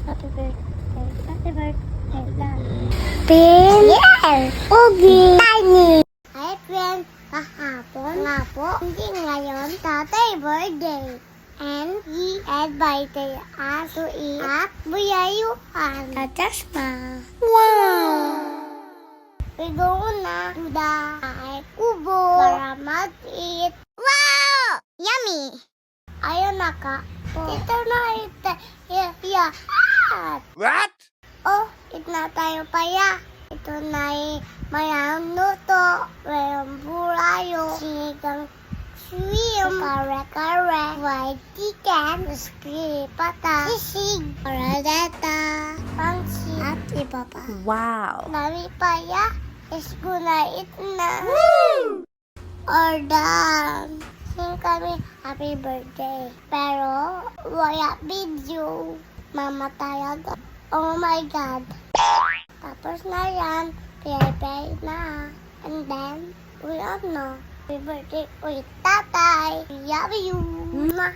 Happy birthday. Happy birthday. Pin. Yes. Ugi. Tiny. Hi, friend. Kahapon nga po. Hindi ngayon. Tatay birthday. And he invited us to eat at Buyayuan. Katasma. Wow! We go na to the kubo para mag-eat. Wow! Yummy! Ayun na ka. Ito na ito. Yeah. What? Oh, ito na tayo paya. Ito na mayang luto. Mayang burayo. Sinigang shrimp. Kare-kare. White chicken. Crispy pata. Sisig. Paradeta. Pansit. At iba pa. Wow. Nami paya. Is gonna eat na. Woo! Or done. Sing kami happy birthday. Pero wala video. Mamatay agad. Oh my God. Tapos na yan. Pay na. And then, we all know. Happy birthday ulit tatay. Love you. Mwah.